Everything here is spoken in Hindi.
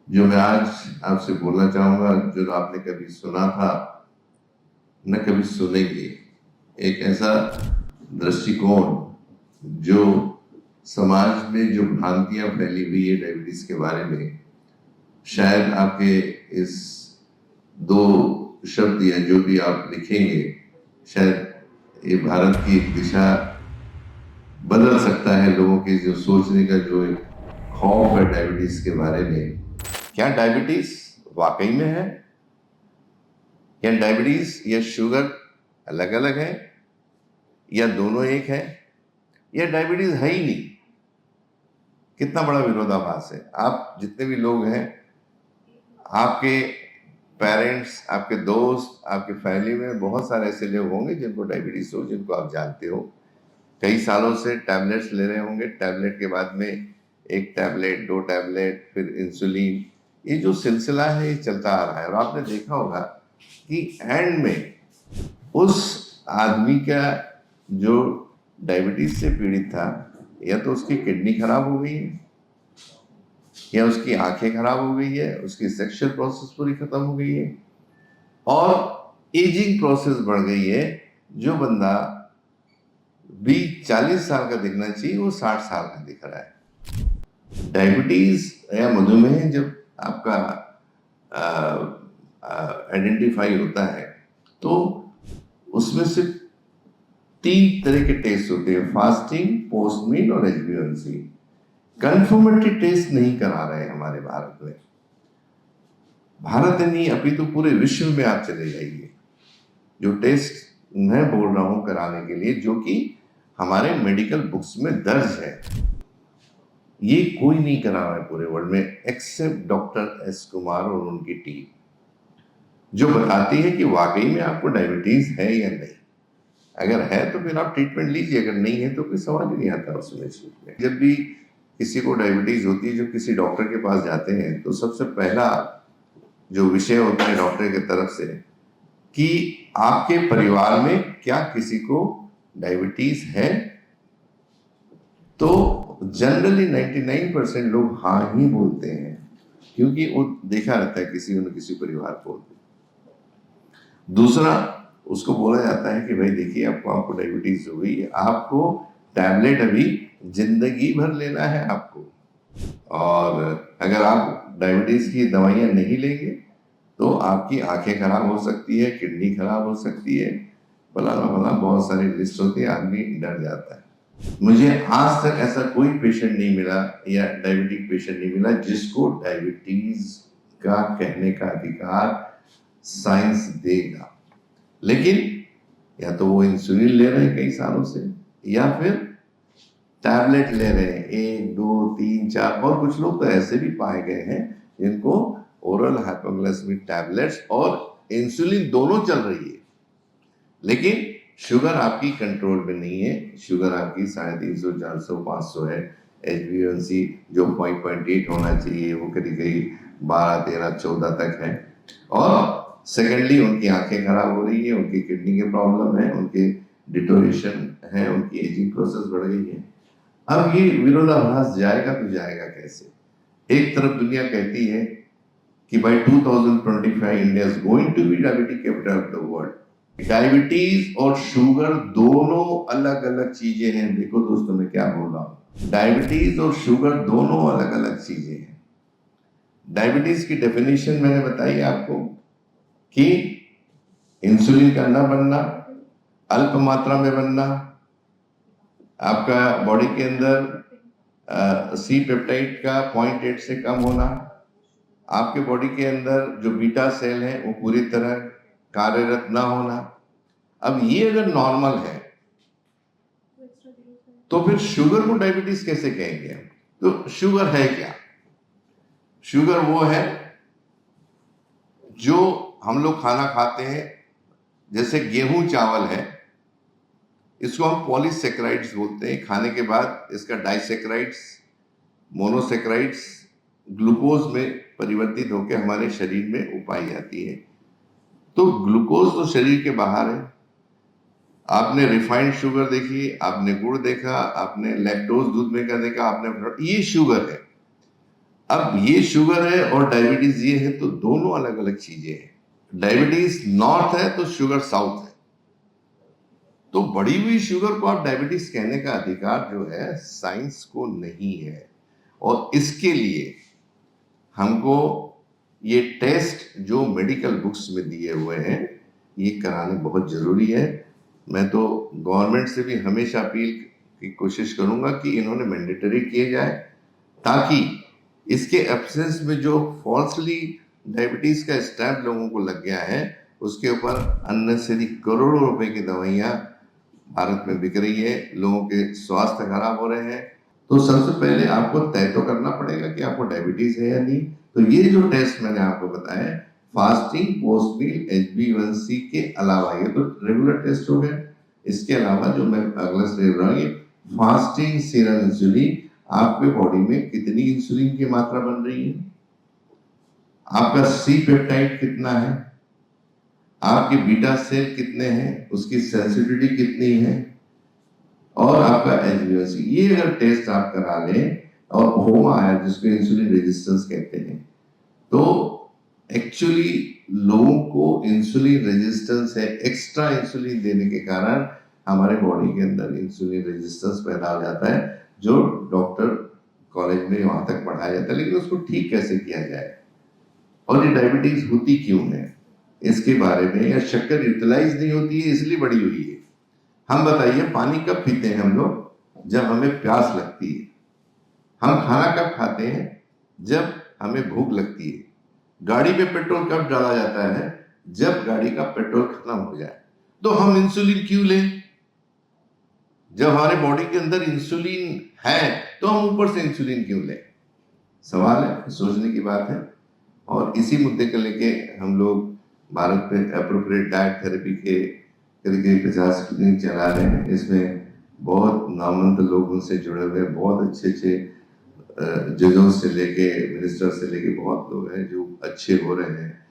जो मैं आज आपसे बोलना चाहूंगा, जो आपने कभी सुना था न कभी सुनेंगे। एक ऐसा दृष्टिकोण जो समाज में जो भ्रांतियां फैली हुई है डायबिटीज के बारे में, शायद आपके इस दो शब्द या जो भी आप लिखेंगे, शायद ये भारत की एक दिशा बदल सकता है। लोगों की जो सोचने का जो एक खौफ है डायबिटीज के बारे में, क्या डायबिटीज वाकई में है, या डायबिटीज या शुगर अलग अलग है, या दोनों एक है, या डायबिटीज है ही नहीं। कितना बड़ा विरोधाभास है। आप जितने भी लोग हैं, आपके पेरेंट्स, आपके दोस्त, आपके फैमिली में बहुत सारे ऐसे लोग होंगे जिनको डायबिटीज हो, जिनको आप जानते हो। कई सालों से टैबलेट्स ले रहे होंगे, टैबलेट के बाद में एक टैबलेट, दो टैबलेट, फिर इंसुलिन। ये जो सिलसिला है ये चलता आ रहा है। और आपने देखा होगा कि एंड में उस आदमी का जो डायबिटीज से पीड़ित था, या तो उसकी किडनी खराब हो गई है, या उसकी आंखें खराब हो गई है, उसकी सेक्सुअल प्रोसेस पूरी खत्म हो गई है, और एजिंग प्रोसेस बढ़ गई है। जो बंदा 40 साल का दिखना चाहिए वो 60 साल का दिख रहा है। डायबिटीज या मधुमेह जब आपका आइडेंटिफाई होता है तो उसमें से 3 तरह के टेस्ट होते हैं: फास्टिंग, पोस्ट मील और HbA1c। कंफर्मेटरी टेस्ट नहीं करा रहे हमारे भारत में। भारत नहीं, अभी तो पूरे विश्व में आप चले जाइए, जो टेस्ट मैं बोल रहा हूं कराने के लिए, जो कि हमारे मेडिकल बुक्स में दर्ज है, ये कोई नहीं करा रहा है पूरे वर्ल्ड में, एक्सेप्ट डॉक्टर एस कुमार और उनकी टीम, जो बताती है कि वाकई में आपको डायबिटीज है या नहीं। अगर है तो फिर आप ट्रीटमेंट लीजिए, अगर नहीं है तो कोई सवाल ही नहीं आता उसमें। जब भी किसी को डायबिटीज होती है, जो किसी डॉक्टर के पास जाते हैं, तो सबसे पहला जो विषय होता है डॉक्टर की तरफ से कि आपके परिवार में क्या किसी को डायबिटीज है। तो जनरली 99% लोग हाँ ही बोलते हैं, क्योंकि वो देखा रहता है किसी न किसी परिवार को। दूसरा, उसको बोला जाता है कि भाई देखिए, आपको डायबिटीज हो गई है, आपको टैबलेट अभी जिंदगी भर लेना है आपको, और अगर आप डायबिटीज की दवाइयां नहीं लेंगे तो आपकी आंखें खराब हो सकती है, किडनी खराब हो सकती है, फलाना फलाना बहुत सारी लिस्ट होती है। आदमी डर जाता है। मुझे आज तक ऐसा कोई पेशेंट नहीं मिला या डायबिटिक पेशेंट नहीं मिला जिसको डायबिटीज का कहने का अधिकार साइंस देगा। लेकिन या तो वो इंसुलिन ले रहे हैं कई सालों से, या फिर टैबलेट ले रहे हैं 1, 2, 3, 4, और कुछ लोग तो ऐसे भी पाए गए हैं जिनको ओरल हाइपोग्लाइसेमिक टैबलेट्स और इंसुलिन दोनों चल रही है, लेकिन शुगर आपकी कंट्रोल में नहीं है। शुगर आपकी 350, 400, 500 है। HbA1c जो 5.8 होना चाहिए वो करीब करीब 12, 13, 14 तक है। और सेकेंडली उनकी आंखें खराब हो रही है, उनकी किडनी के प्रॉब्लम है, उनके डिटोरेशन है, उनकी एजिंग प्रोसेस बढ़ गई है। अब ये विरोधाभास जाएगा तो जाएगा कैसे? एक तरफ दुनिया कहती है कि by 2025 India is going to be diabetic capital of the world. Diabetes और शुगर दोनों अलग अलग चीजें हैं। देखो दोस्तों, मैं क्या बोल रहा हूं, डायबिटीज और शुगर दोनों अलग अलग चीजें हैं। डायबिटीज की डेफिनेशन मैंने बताई आपको कि इंसुलिन का न बनना, अल्प मात्रा में बनना, आपका बॉडी के अंदर सी पेप्टाइड का 0.8 से कम होना, आपके बॉडी के अंदर जो बीटा सेल है वो पूरी तरह कार्यरत ना होना। अब ये अगर नॉर्मल है तो फिर शुगर को डायबिटीज कैसे कहेंगे? तो शुगर है क्या? शुगर वो है जो हम लोग खाना खाते हैं, जैसे गेहूं चावल है, इसको हम पॉलीसेक्राइड्स बोलते हैं। खाने के बाद इसका डाइसेक्राइड्स, मोनोसेक्राइड्स ग्लूकोज में परिवर्तित होकर हमारे शरीर में पाई जाती है। तो ग्लूकोज तो शरीर के बाहर है। आपने रिफाइंड शुगर देखी, आपने गुड़ देखा, आपने लैक्टोज दूध में का देखा, आपने, ये शुगर है। अब ये शुगर है और डायबिटीज ये है, तो दोनों अलग अलग चीजें हैं। डायबिटीज नॉर्थ है तो शुगर साउथ है। तो बढ़ी हुई शुगर को आप डायबिटीज कहने का अधिकार जो है साइंस को नहीं है, और इसके लिए हमको ये टेस्ट जो मेडिकल बुक्स में दिए हुए हैं ये कराने बहुत जरूरी है। मैं तो गवर्नमेंट से भी हमेशा अपील की कोशिश करूंगा कि इन्होंने मैंडेटरी किए जाए, ताकि इसके एब्सेंस में जो फॉल्सली डायबिटीज का स्टैम्प लोगों को लग गया है उसके ऊपर अननेसेसरी करोड़ों रुपए की दवाइयां भारत में बिक रही है, लोगों के स्वास्थ्य खराब हो रहे हैं। तो सबसे पहले आपको तय तो करना पड़ेगा कि आपको डायबिटीज है या नहीं। तो ये जो टेस्ट मैंने आपको बताया, फास्टिंग, पोस्ट मील, HbA1c के अलावा, ये तो रेगुलर टेस्ट हो गए। इसके अलावा जो मैं अगला स्टेप रहा, ये फास्टिंग सीरम इंसुलिन, आपके बॉडी में कितनी इंसुलिन की मात्रा बन रही है, आपका सी पेप्टाइड कितना है, आपके बीटा सेल कितने हैं, उसकी सेंसिटिविटी कितनी है, और आपका HbA1c, ये अगर टेस्ट आप करा लें और होमा है जिसको इंसुलिन रेजिस्टेंस कहते हैं, तो एक्चुअली लोगों को इंसुलिन रेजिस्टेंस है, एक्स्ट्रा इंसुलिन देने के कारण हमारे बॉडी के अंदर इंसुलिन रेजिस्टेंस पैदा हो जाता है, जो डॉक्टर कॉलेज में वहां तक पढ़ाया जाता है। लेकिन उसको ठीक कैसे किया जाए, और ये डायबिटीज होती क्यों है इसके बारे में, या शक्कर यूटिलाइज नहीं होती है इसलिए बढ़ी हुई है। हम बताइए, पानी कब पीते हैं हम लोग? जब हमें प्यास लगती है। हम खाना कब खाते हैं? जब हमें भूख लगती है। गाड़ी पे पेट्रोल कब डाला जाता है? जब गाड़ी का पेट्रोल खत्म हो जाए। तो हम इंसुलिन क्यों लें? जब हमारे बॉडी के अंदर इंसुलिन है तो हम ऊपर से इंसुलिन क्यों लें? सवाल है, सोचने की बात है। और इसी मुद्दे को लेके हम लोग भारत में एप्रोप्रिएट डाइट थेरेपी के करीब 50 क्लिनिक चला रहे हैं। इसमें बहुत नामवंत लोग उनसे जुड़े हुए हैं, बहुत अच्छे अच्छे जजों से लेके मिनिस्टर से लेके बहुत लोग हैं जो अच्छे हो रहे हैं।